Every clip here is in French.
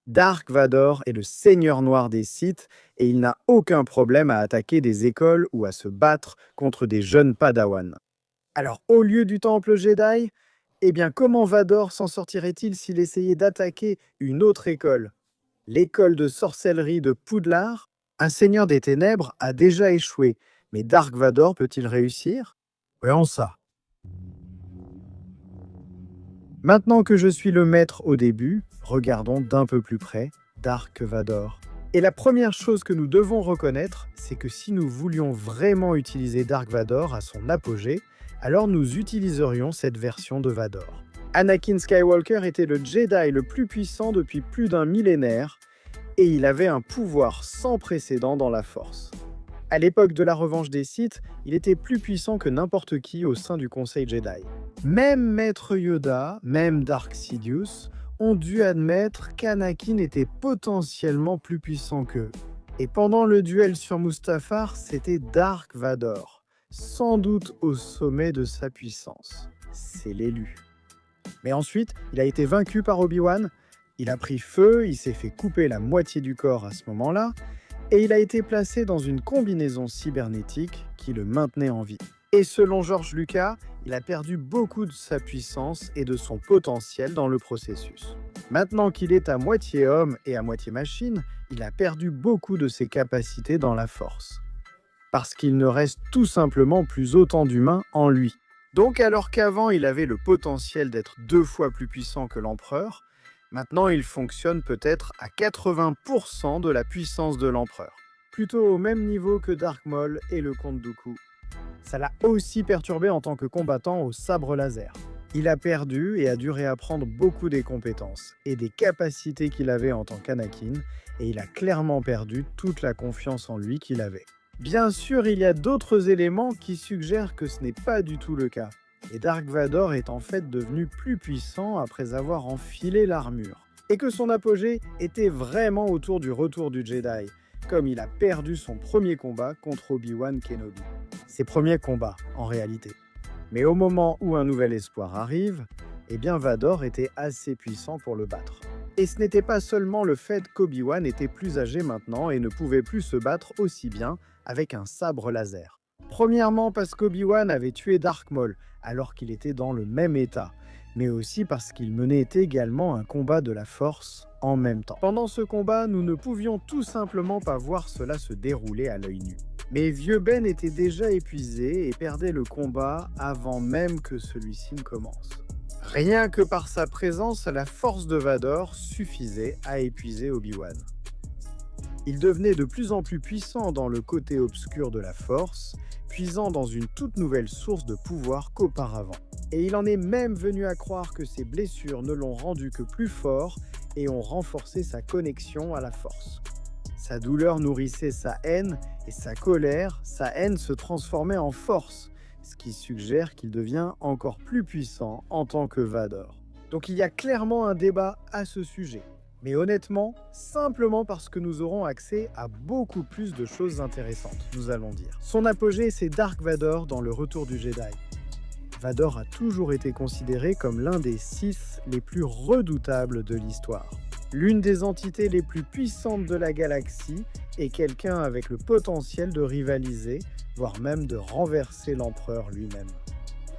Dark Vador est le seigneur noir des Sith et il n'a aucun problème à attaquer des écoles ou à se battre contre des jeunes Padawans. Alors, au lieu du temple Jedi, eh bien, comment Vador s'en sortirait-il s'il essayait d'attaquer une autre école? L'école de sorcellerie de Poudlard? Un seigneur des ténèbres a déjà échoué, mais Dark Vador peut-il réussir? Voyons ça. Maintenant que je suis le maître au début, regardons d'un peu plus près Dark Vador. Et la première chose que nous devons reconnaître, c'est que si nous voulions vraiment utiliser Dark Vador à son apogée, alors nous utiliserions cette version de Vador. Anakin Skywalker était le Jedi le plus puissant depuis plus d'un millénaire, et il avait un pouvoir sans précédent dans la Force. À l'époque de la revanche des Sith, il était plus puissant que n'importe qui au sein du Conseil Jedi. Même Maître Yoda, même Dark Sidious, ont dû admettre qu'Anakin était potentiellement plus puissant qu'eux. Et pendant le duel sur Mustafar, c'était Dark Vador, sans doute au sommet de sa puissance. C'est l'élu. Mais ensuite, il a été vaincu par Obi-Wan, il a pris feu, il s'est fait couper la moitié du corps à ce moment-là, et il a été placé dans une combinaison cybernétique qui le maintenait en vie. Et selon George Lucas, il a perdu beaucoup de sa puissance et de son potentiel dans le processus. Maintenant qu'il est à moitié homme et à moitié machine, il a perdu beaucoup de ses capacités dans la Force. Parce qu'il ne reste tout simplement plus autant d'humains en lui. Donc alors qu'avant il avait le potentiel d'être 2 fois plus puissant que l'empereur, maintenant, il fonctionne peut-être à 80% de la puissance de l'empereur. Plutôt au même niveau que Dark Maul et le comte Dooku. Ça l'a aussi perturbé en tant que combattant au sabre laser. Il a perdu et a dû réapprendre beaucoup des compétences et des capacités qu'il avait en tant qu'Anakin, et il a clairement perdu toute la confiance en lui qu'il avait. Bien sûr, il y a d'autres éléments qui suggèrent que ce n'est pas du tout le cas. Et Dark Vador est en fait devenu plus puissant après avoir enfilé l'armure. Et que son apogée était vraiment autour du retour du Jedi, comme il a perdu son premier combat contre Obi-Wan Kenobi. Ses premiers combats, en réalité. Mais au moment où un nouvel espoir arrive, eh bien Vador était assez puissant pour le battre. Et ce n'était pas seulement le fait qu'Obi-Wan était plus âgé maintenant et ne pouvait plus se battre aussi bien avec un sabre laser. Premièrement parce qu'Obi-Wan avait tué Dark Maul, alors qu'il était dans le même état, mais aussi parce qu'il menait également un combat de la Force en même temps. Pendant ce combat, nous ne pouvions tout simplement pas voir cela se dérouler à l'œil nu. Mais Vieux Ben était déjà épuisé et perdait le combat avant même que celui-ci ne commence. Rien que par sa présence, la force de Vador suffisait à épuiser Obi-Wan. Il devenait de plus en plus puissant dans le côté obscur de la Force, puisant dans une toute nouvelle source de pouvoir qu'auparavant. Et il en est même venu à croire que ses blessures ne l'ont rendu que plus fort et ont renforcé sa connexion à la Force. Sa douleur nourrissait sa haine et sa colère, sa haine se transformait en force, ce qui suggère qu'il devient encore plus puissant en tant que Vador. Donc il y a clairement un débat à ce sujet. Mais honnêtement, simplement parce que nous aurons accès à beaucoup plus de choses intéressantes, nous allons dire. Son apogée, c'est Dark Vador dans Le Retour du Jedi. Vador a toujours été considéré comme l'un des Sith les plus redoutables de l'histoire. L'une des entités les plus puissantes de la galaxie et quelqu'un avec le potentiel de rivaliser, voire même de renverser l'empereur lui-même.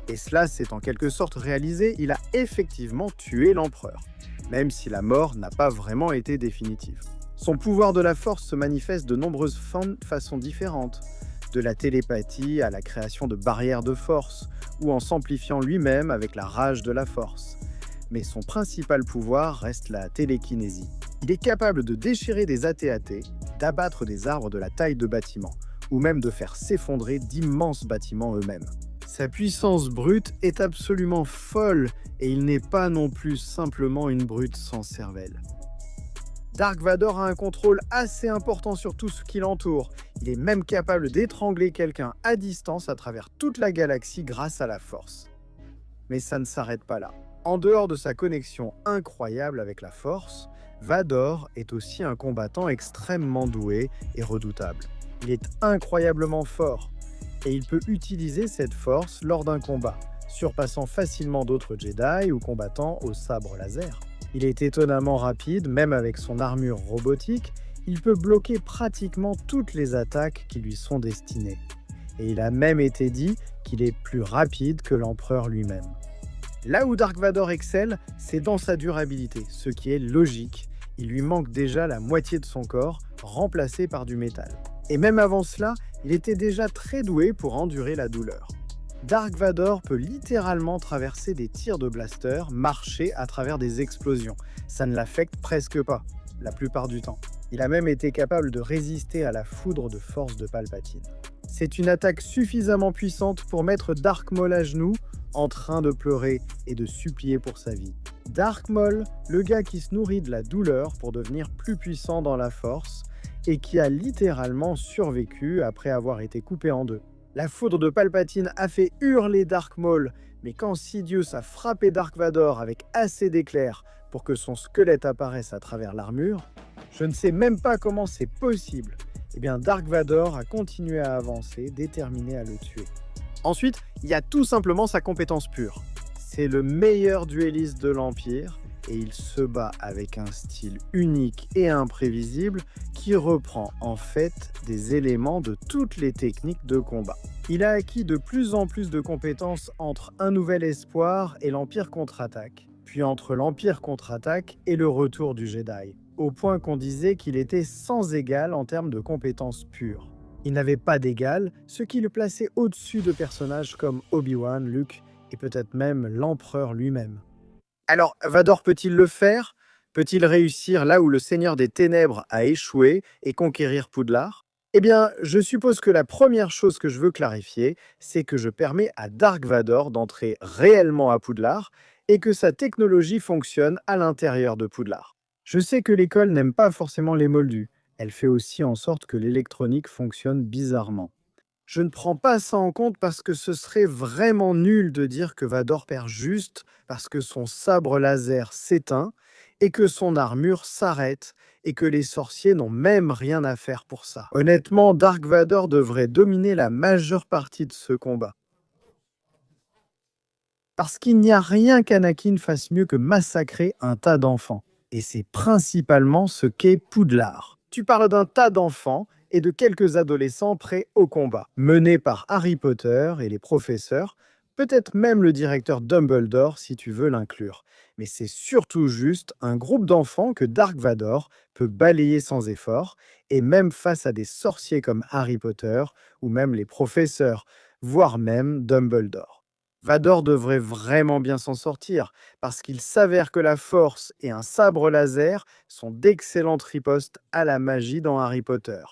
Et cela s'est en quelque sorte réalisé, il a effectivement tué l'empereur, même si la mort n'a pas vraiment été définitive. Son pouvoir de la Force se manifeste de nombreuses façons différentes, de la télépathie à la création de barrières de force, ou en s'amplifiant lui-même avec la rage de la Force. Mais son principal pouvoir reste la télékinésie. Il est capable de déchirer des AT-AT, d'abattre des arbres de la taille de bâtiments, ou même de faire s'effondrer d'immenses bâtiments eux-mêmes. Sa puissance brute est absolument folle et il n'est pas non plus simplement une brute sans cervelle. Dark Vador a un contrôle assez important sur tout ce qui l'entoure. Il est même capable d'étrangler quelqu'un à distance à travers toute la galaxie grâce à la Force. Mais ça ne s'arrête pas là. En dehors de sa connexion incroyable avec la Force, Vador est aussi un combattant extrêmement doué et redoutable. Il est incroyablement fort. Et il peut utiliser cette force lors d'un combat, surpassant facilement d'autres Jedi ou combattants au sabre laser. Il est étonnamment rapide, même avec son armure robotique, il peut bloquer pratiquement toutes les attaques qui lui sont destinées. Et il a même été dit qu'il est plus rapide que l'empereur lui-même. Là où Dark Vador excelle, c'est dans sa durabilité, ce qui est logique. Il lui manque déjà la moitié de son corps, remplacé par du métal. Et même avant cela, il était déjà très doué pour endurer la douleur. Dark Vador peut littéralement traverser des tirs de blaster, marcher à travers des explosions. Ça ne l'affecte presque pas, la plupart du temps. Il a même été capable de résister à la foudre de force de Palpatine. C'est une attaque suffisamment puissante pour mettre Dark Maul à genoux, en train de pleurer et de supplier pour sa vie. Dark Maul, le gars qui se nourrit de la douleur pour devenir plus puissant dans la force, et qui a littéralement survécu après avoir été coupé en deux. La foudre de Palpatine a fait hurler Dark Maul, mais quand Sidious a frappé Dark Vador avec assez d'éclairs pour que son squelette apparaisse à travers l'armure, je ne sais même pas comment c'est possible. Eh bien, Dark Vador a continué à avancer, déterminé à le tuer. Ensuite, il y a tout simplement sa compétence pure. C'est le meilleur duelliste de l'Empire, et il se bat avec un style unique et imprévisible qui reprend en fait des éléments de toutes les techniques de combat. Il a acquis de plus en plus de compétences entre Un Nouvel Espoir et l'Empire contre-attaque, puis entre l'Empire contre-attaque et le retour du Jedi, au point qu'on disait qu'il était sans égal en termes de compétences pures. Il n'avait pas d'égal, ce qui le plaçait au-dessus de personnages comme Obi-Wan, Luke et peut-être même l'Empereur lui-même. Alors, Vador peut-il le faire? Peut-il réussir là où le Seigneur des Ténèbres a échoué et conquérir Poudlard? Eh bien, je suppose que la première chose que je veux clarifier, c'est que je permets à Dark Vador d'entrer réellement à Poudlard et que sa technologie fonctionne à l'intérieur de Poudlard. Je sais que l'école n'aime pas forcément les moldus. Elle fait aussi en sorte que l'électronique fonctionne bizarrement. Je ne prends pas ça en compte parce que ce serait vraiment nul de dire que Vador perd juste parce que son sabre laser s'éteint et que son armure s'arrête et que les sorciers n'ont même rien à faire pour ça. Honnêtement, Dark Vador devrait dominer la majeure partie de ce combat. Parce qu'il n'y a rien qu'Anakin fasse mieux que massacrer un tas d'enfants. Et c'est principalement ce qu'est Poudlard. Tu parles d'un tas d'enfants et de quelques adolescents prêts au combat, menés par Harry Potter et les professeurs, peut-être même le directeur Dumbledore si tu veux l'inclure. Mais c'est surtout juste un groupe d'enfants que Dark Vador peut balayer sans effort, et même face à des sorciers comme Harry Potter ou même les professeurs, voire même Dumbledore. Vador devrait vraiment bien s'en sortir, parce qu'il s'avère que la Force et un sabre laser sont d'excellentes ripostes à la magie dans Harry Potter.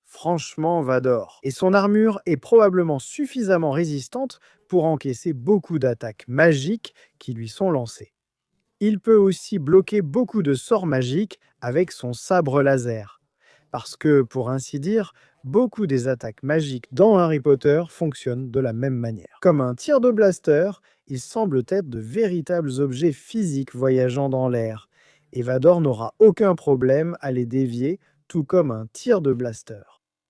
Franchement, Vador. Et son armure est probablement suffisamment résistante pour encaisser beaucoup d'attaques magiques qui lui sont lancées. Il peut aussi bloquer beaucoup de sorts magiques avec son sabre laser. Parce que, pour ainsi dire, beaucoup des attaques magiques dans Harry Potter fonctionnent de la même manière. Comme un tir de blaster, ils semblent être de véritables objets physiques voyageant dans l'air. Et Vador n'aura aucun problème à les dévier, tout comme un tir de blaster.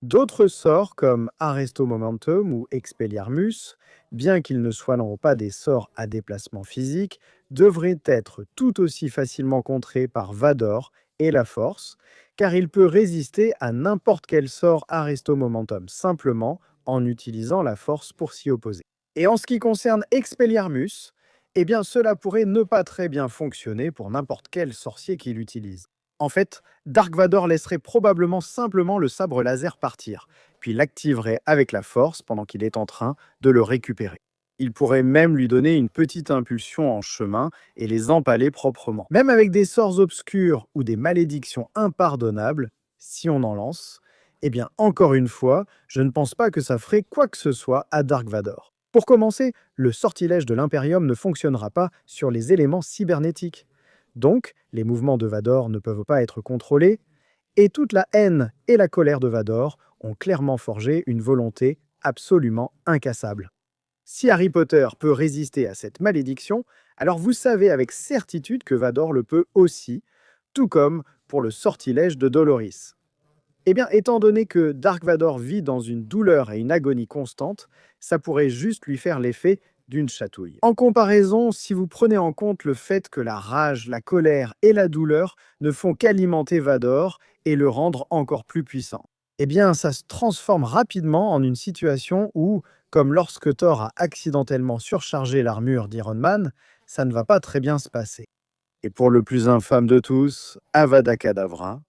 D'autres sorts comme Arresto Momentum ou Expelliarmus, bien qu'ils ne soient pas des sorts à déplacement physique, devraient être tout aussi facilement contrés par Vador et la Force, car il peut résister à n'importe quel sort Arresto Momentum simplement en utilisant la Force pour s'y opposer. Et en ce qui concerne Expelliarmus, eh bien cela pourrait ne pas très bien fonctionner pour n'importe quel sorcier qui l'utilise. En fait, Dark Vador laisserait probablement simplement le sabre laser partir, puis l'activerait avec la Force pendant qu'il est en train de le récupérer. Il pourrait même lui donner une petite impulsion en chemin et les empaler proprement. Même avec des sorts obscurs ou des malédictions impardonnables, si on en lance, eh bien encore une fois, je ne pense pas que ça ferait quoi que ce soit à Dark Vador. Pour commencer, le sortilège de l'Imperium ne fonctionnera pas sur les éléments cybernétiques. Donc, les mouvements de Vador ne peuvent pas être contrôlés, et toute la haine et la colère de Vador ont clairement forgé une volonté absolument incassable. Si Harry Potter peut résister à cette malédiction, alors vous savez avec certitude que Vador le peut aussi, tout comme pour le sortilège de Doloris. Eh bien, étant donné que Dark Vador vit dans une douleur et une agonie constante, ça pourrait juste lui faire l'effet d'une chatouille. En comparaison, si vous prenez en compte le fait que la rage, la colère et la douleur ne font qu'alimenter Vador et le rendre encore plus puissant, eh bien ça se transforme rapidement en une situation où, comme lorsque Thor a accidentellement surchargé l'armure d'Iron Man, ça ne va pas très bien se passer. Et pour le plus infâme de tous, Avada Kedavra,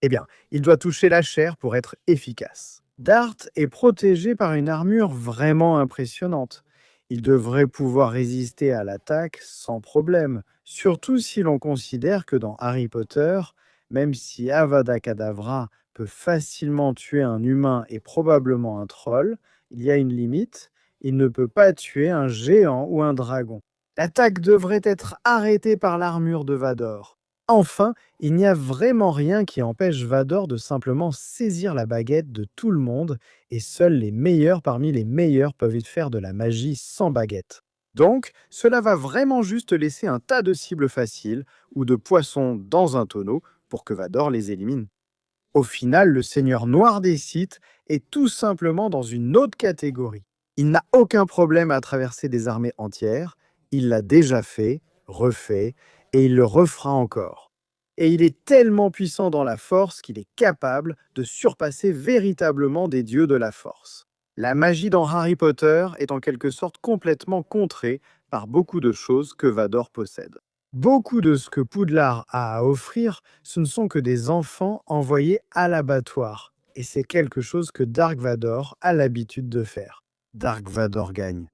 eh bien, il doit toucher la chair pour être efficace. Dart est protégé par une armure vraiment impressionnante. Il devrait pouvoir résister à l'attaque sans problème, surtout si l'on considère que dans Harry Potter, même si Avada Kedavra peut facilement tuer un humain et probablement un troll, il y a une limite, il ne peut pas tuer un géant ou un dragon. L'attaque devrait être arrêtée par l'armure de Vador. Enfin, il n'y a vraiment rien qui empêche Vador de simplement saisir la baguette de tout le monde, et seuls les meilleurs parmi les meilleurs peuvent faire de la magie sans baguette. Donc, cela va vraiment juste laisser un tas de cibles faciles ou de poissons dans un tonneau pour que Vador les élimine. Au final, le Seigneur Noir des Sith est tout simplement dans une autre catégorie. Il n'a aucun problème à traverser des armées entières, il l'a déjà fait, refait, et il le refera encore. Et il est tellement puissant dans la force qu'il est capable de surpasser véritablement des dieux de la force. La magie dans Harry Potter est en quelque sorte complètement contrée par beaucoup de choses que Vador possède. Beaucoup de ce que Poudlard a à offrir, ce ne sont que des enfants envoyés à l'abattoir. Et c'est quelque chose que Dark Vador a l'habitude de faire. Dark Vador gagne.